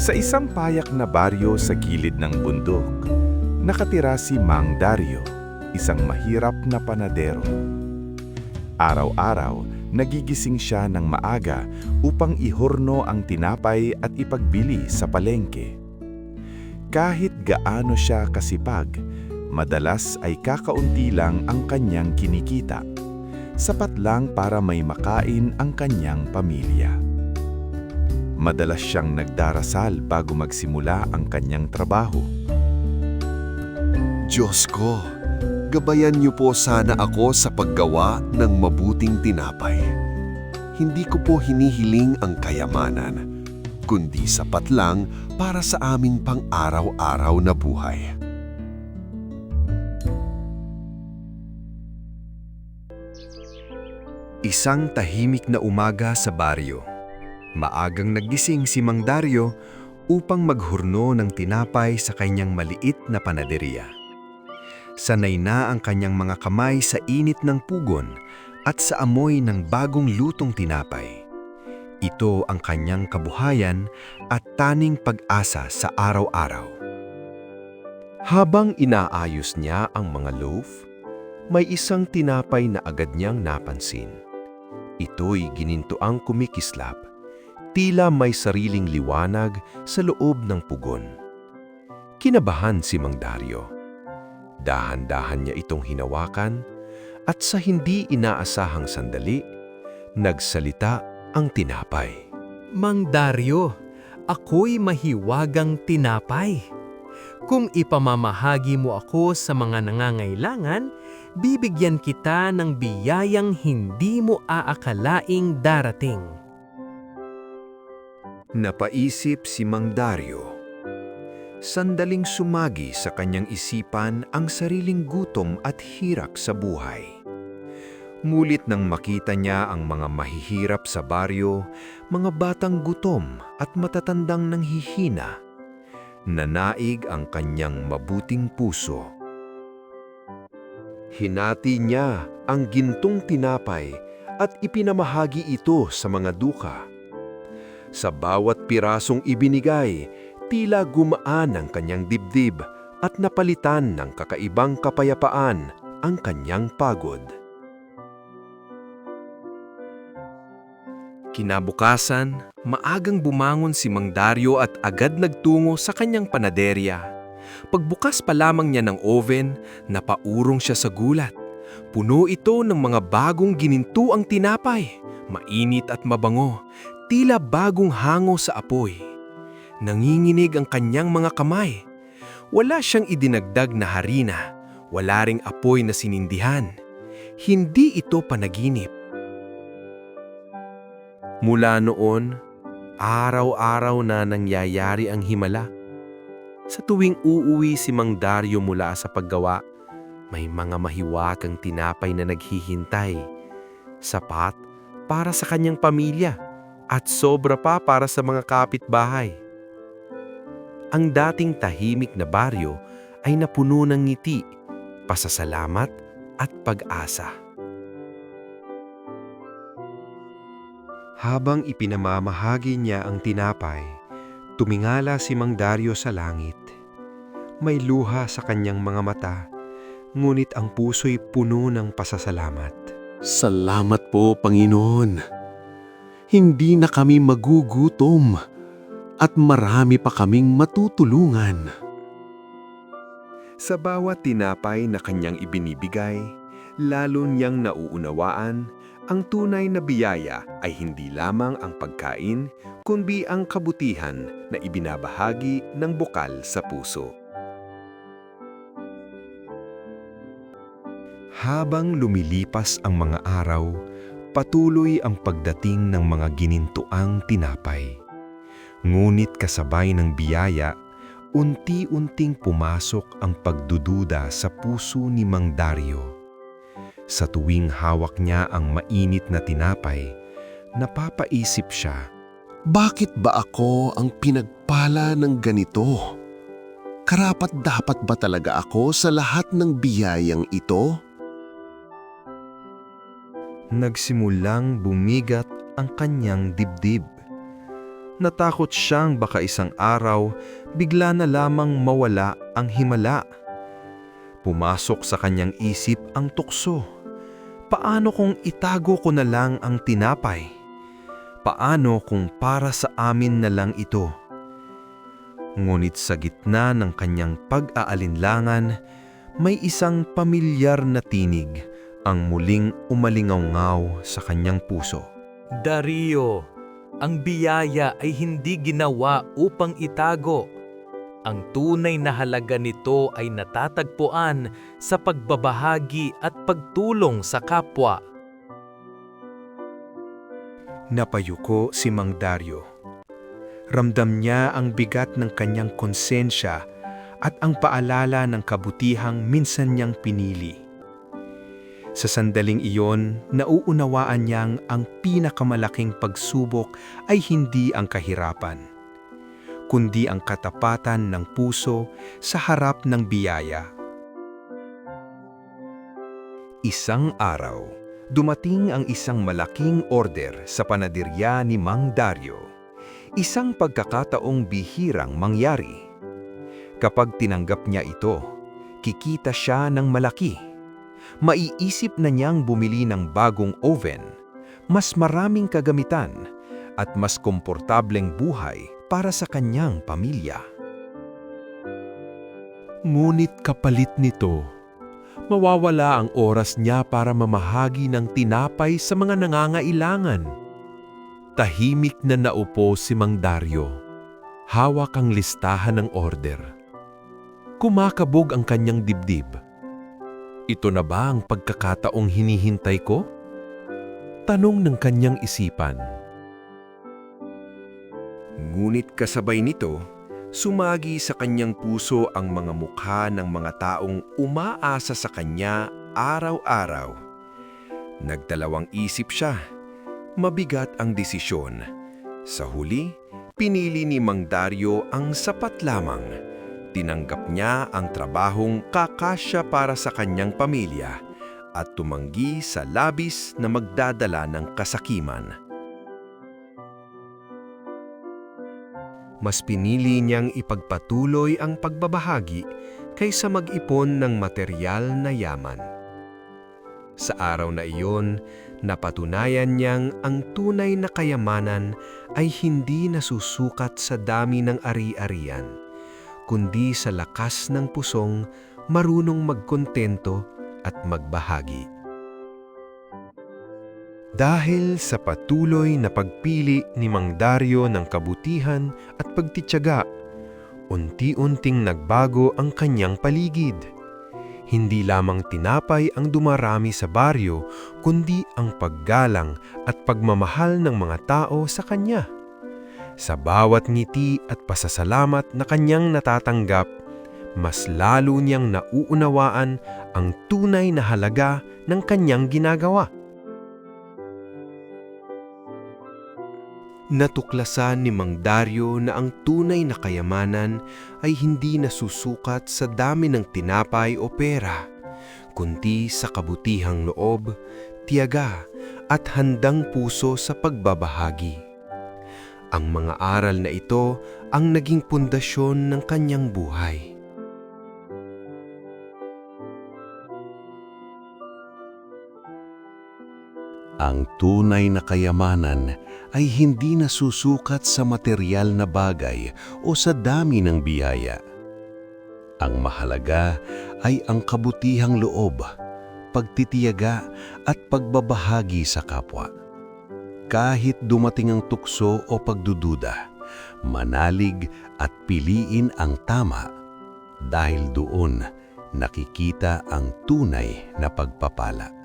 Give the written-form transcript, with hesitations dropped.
Sa isang payak na baryo sa gilid ng bundok, nakatira si Mang Dario, isang mahirap na panadero. Araw-araw, nagigising siya ng maaga upang ihorno ang tinapay at ipagbili sa palengke. Kahit gaano siya kasipag, madalas ay kakaunti lang ang kanyang kinikita. Sapat lang para may makain ang kanyang pamilya. Madalas siyang nagdarasal bago magsimula ang kanyang trabaho. Diyos ko, gabayan niyo po sana ako sa paggawa ng mabuting tinapay. Hindi ko po hinihiling ang kayamanan, kundi sapat lang para sa aming pang-araw-araw na buhay. Isang tahimik na umaga sa baryo. Maagang nagising si Mang Dario upang maghurno ng tinapay sa kanyang maliit na panaderya. Sanay na ang kanyang mga kamay sa init ng pugon at sa amoy ng bagong lutong tinapay. Ito ang kanyang kabuhayan at taning pag-asa sa araw-araw. Habang inaayos niya ang mga loaf, may isang tinapay na agad niyang napansin. Ito'y ginintoang kumikislap. Tila may sariling liwanag sa loob ng pugon. Kinabahan si Mang Dario. Dahan-dahan niya itong hinawakan at sa hindi inaasahang sandali, nagsalita ang tinapay. Mang Dario, ako'y mahiwagang tinapay. Kung ipamamahagi mo ako sa mga nangangailangan, bibigyan kita ng biyayang hindi mo aakalaing darating. Napaisip si Mang Dario. Sandaling sumagi sa kanyang isipan ang sariling gutom at hirap sa buhay. Mulit nang makita niya ang mga mahihirap sa baryo, mga batang gutom at matatandang nanghihina. Nanaig ang kanyang mabuting puso. Hinati niya ang gintong tinapay at ipinamahagi ito sa mga duka. Sa bawat pirasong ibinigay, tila gumaan ang kanyang dibdib at napalitan ng kakaibang kapayapaan ang kanyang pagod. Kinabukasan, maagang bumangon si Mang Dario at agad nagtungo sa kanyang panaderya. Pagbukas pa lamang niya ng oven, napaurong siya sa gulat. Puno ito ng mga bagong ginintuang tinapay, mainit at mabango, tila bagong hango sa apoy. Nanginginig ang kanyang mga kamay. Wala siyang idinagdag na harina, wala ring apoy na sinindihan. Hindi ito panaginip. Mula noon, araw-araw na nangyayari ang himala. Sa tuwing uuwi si Mang Dario mula sa paggawa, may mga mahiwagang tinapay na naghihintay. Sapat para sa kanyang pamilya at sobra pa para sa mga kapitbahay. Ang dating tahimik na baryo ay napuno ng ngiti, pasasalamat at pag-asa. Habang ipinamamahagi niya ang tinapay, tumingala si Mang Dario sa langit. May luha sa kanyang mga mata, ngunit ang puso'y puno ng pasasalamat. Salamat po, Panginoon. Hindi na kami magugutom at marami pa kaming matutulungan. Sa bawat tinapay na kanyang ibinibigay, lalo niyang nauunawaan ang tunay na biyaya ay hindi lamang ang pagkain, kundi ang kabutihan na ibinabahagi ng bukal sa puso. Habang lumilipas ang mga araw, patuloy ang pagdating ng mga ginintuang tinapay. Ngunit kasabay ng biyaya, unti-unting pumasok ang pagdududa sa puso ni Mang Dario. Sa tuwing hawak niya ang mainit na tinapay, napapaisip siya, Bakit ba ako ang pinagpala ng ganito? Karapat-dapat ba talaga ako sa lahat ng biyayang ito? nagsimulang bumigat ang kanyang dibdib. Natakot siyang baka isang araw bigla na lamang mawala ang himala. Pumasok sa kanyang isip ang tukso. Paano kung itago ko na lang ang tinapay? Paano kung para sa amin na lang ito? Ngunit sa gitna ng kanyang pag-aalinlangan, may isang pamilyar na tinig ang muling umalingaw-ngaw sa kanyang puso. Dario, ang biyaya ay hindi ginawa upang itago. Ang tunay na halaga nito ay natatagpuan sa pagbabahagi at pagtulong sa kapwa. Napayuko si Mang Dario. Ramdam niya ang bigat ng kanyang konsensya at ang paalala ng kabutihang minsan niyang pinili. Sa sandaling iyon, nauunawaan niyang ang pinakamalaking pagsubok ay hindi ang kahirapan, kundi ang katapatan ng puso sa harap ng biyaya. Isang araw, dumating ang isang malaking order sa panaderya ni Mang Dario. Isang pagkakataong bihirang mangyari. Kapag tinanggap niya ito, kikita siya ng malaki. Maiisip na niyang bumili ng bagong oven, mas maraming kagamitan, at mas komportableng buhay para sa kanyang pamilya. Ngunit kapalit nito, mawawala ang oras niya para mamahagi ng tinapay sa mga nangangailangan. Tahimik na naupo si Mang Dario. Hawak ang listahan ng order. Kumakabog ang kanyang dibdib. Ito na ba ang pagkakataong hinihintay ko? Tanong ng kanyang isipan. Ngunit kasabay nito, sumagi sa kanyang puso ang mga mukha ng mga taong umaasa sa kanya araw-araw. Nagdalawang isip siya. Mabigat ang desisyon. Sa huli, pinili ni Mang Dario ang sapat lamang. Tinanggap niya ang trabahong kakasya para sa kanyang pamilya at tumanggi sa labis na magdadala ng kasakiman. Mas pinili niyang ipagpatuloy ang pagbabahagi kaysa mag-ipon ng materyal na yaman. Sa araw na iyon, napatunayan niyang ang tunay na kayamanan ay hindi nasusukat sa dami ng ari-arian, kundi sa lakas ng pusong marunong magkontento at magbahagi. Dahil sa patuloy na pagpili ni Mang Dario ng kabutihan at pagtitiyaga, unti-unting nagbago ang kanyang paligid. Hindi lamang tinapay ang dumarami sa baryo, kundi ang paggalang at pagmamahal ng mga tao sa kanya. Sa bawat ngiti at pasasalamat na kanyang natatanggap, mas lalo niyang nauunawaan ang tunay na halaga ng kanyang ginagawa. Natuklasan ni Mang Dario na ang tunay na kayamanan ay hindi nasusukat sa dami ng tinapay o pera, kundi sa kabutihang loob, tiyaga at handang puso sa pagbabahagi. Ang mga aral na ito ang naging pundasyon ng kanyang buhay. Ang tunay na kayamanan ay hindi nasusukat sa materyal na bagay o sa dami ng biyaya. Ang mahalaga ay ang kabutihang loob, pagtitiyaga at pagbabahagi sa kapwa. Kahit dumating ang tukso o pagdududa, manalig at piliin ang tama dahil doon nakikita ang tunay na pagpapala.